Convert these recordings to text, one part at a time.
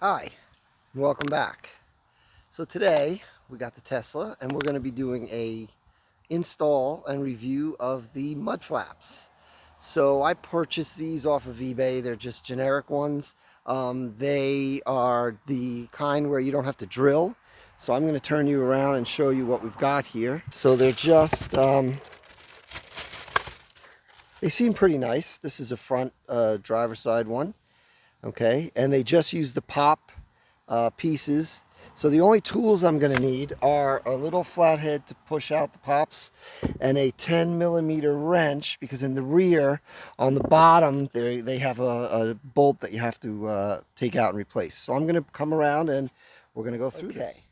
Hi, and welcome back. So today we got the Tesla and we're going to be doing a install and review of the Mudflaps. So I purchased these off of eBay. They're just generic ones. They are the kind where you don't have to drill. So I'm going to turn you around and show you what we've got here. So they're just, they seem pretty nice. This is a front driver's side one. Okay, and they just use the pop pieces. So the only tools I'm going to need are a little flathead to push out the pops and a 10mm wrench, because in the rear on the bottom they have a bolt that you have to take out and replace. So I'm going to come around and we're going to go through this.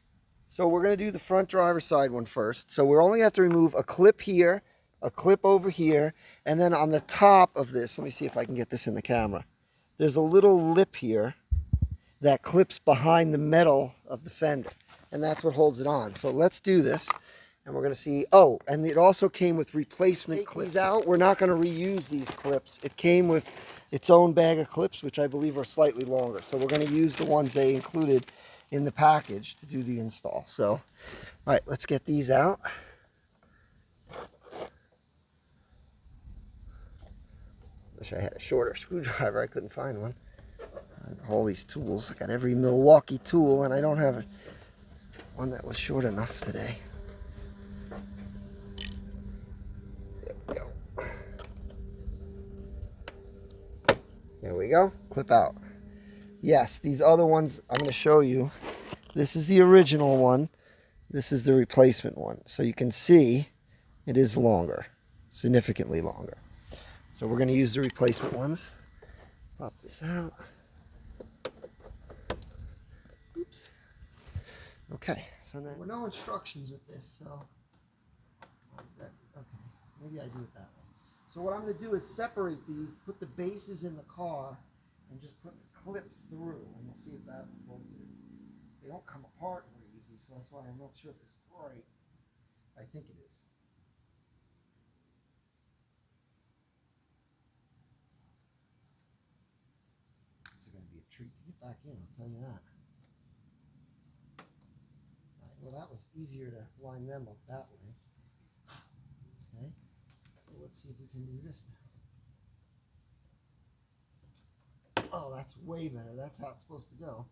So we're going to do the front driver's side one first. So we're only have to remove a clip here, a clip over here, and then on the top of this, let me see if I can get this in the camera. There's a little lip here that clips behind the metal of the fender, and that's what holds it on. So let's do this, and we're going to see. Oh, and it also came with replacement clips. These out. We're not going to reuse these clips. It came with its own bag of clips, which I believe are slightly longer. So we're going to use the ones they included in the package to do the install. So, all right, let's get these out. Wish I had a shorter screwdriver. I couldn't find one. All these tools. I got every Milwaukee tool, and I don't have one that was short enough today. There we go. There we go. Clip out. Yes, these other ones I'm going to show you. This is the original one. This is the replacement one. So you can see it is longer, significantly longer. So we're going to use the replacement ones. Pop this out. Oops. Okay, so there were no instructions with this, so exactly. Okay, maybe I do it that way. So what I'm going to do is separate these, put the bases in the car, and just put the clip through, and we'll see if that holds it. They don't come apart very easy, so that's why I'm not sure if this is right. I think it is. It's going to be a treat to get back in, I'll tell you that. Well, that was easier to line them up that way. Okay, so let's see if we can do this now. Oh, that's way better. That's how it's supposed to go.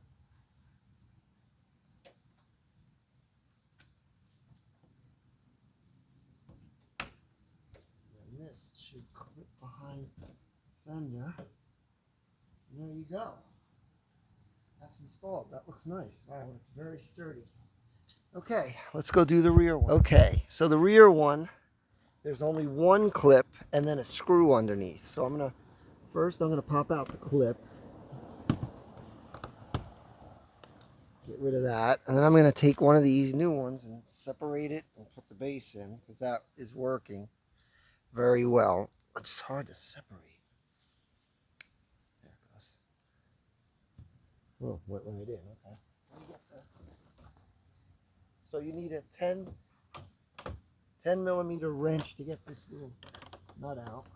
And this should clip behind the fender. And there you go. That's installed. That looks nice. Wow, it's very sturdy. Okay, let's go do the rear one. Okay, so the rear one, there's only one clip and then a screw underneath. So I'm gonna pop out the clip. Get rid of that. And then I'm gonna take one of these new ones and separate it and put the base in, because that is working very well. It's hard to separate. There it goes. Oh, went right in, okay. Let me get the... So you need a 10mm wrench to get this little nut out.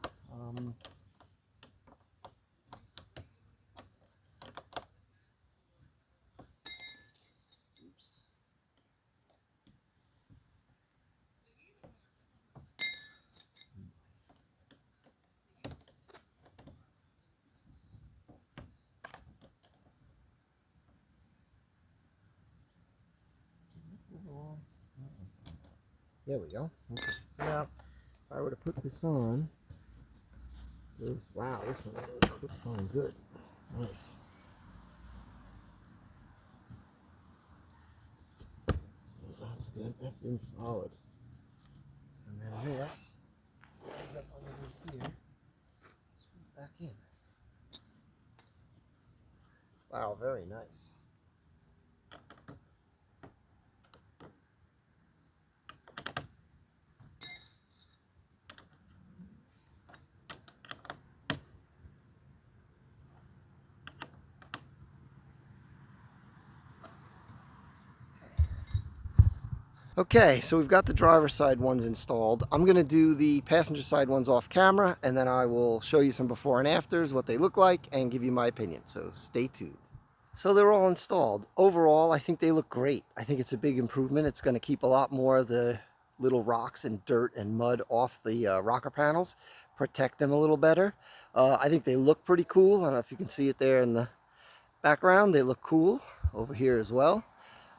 Oops. There we go. Okay. So now, if I were to put this on, wow, this one really clips on good. Nice. That's good. That's in solid. And then this goes up underneath here. Screw it back in. Wow, very nice. Okay, so we've got the driver's side ones installed. I'm going to do the passenger side ones off camera, and then I will show you some before and afters, what they look like, and give you my opinion. So stay tuned. So they're all installed. Overall, I think they look great. I think it's a big improvement. It's going to keep a lot more of the little rocks and dirt and mud off the rocker panels, protect them a little better. I think they look pretty cool. I don't know if you can see it there in the background. They look cool over here as well.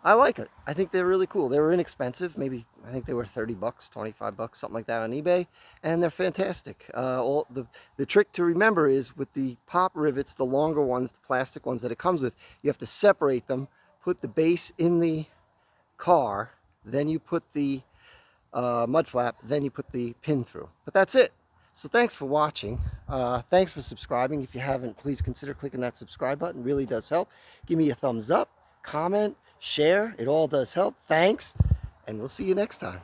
I like it. I think they're really cool. They were inexpensive. Maybe, I think they were 30 bucks, 25 bucks, something like that on eBay. And they're fantastic. The trick to remember is with the pop rivets, the longer ones, the plastic ones that it comes with, you have to separate them, put the base in the car, then you put the mud flap, then you put the pin through. But that's it. So thanks for watching. Thanks for subscribing. If you haven't, please consider clicking that subscribe button. It really does help. Give me a thumbs up, comment, share. It all does help. Thanks, and we'll see you next time.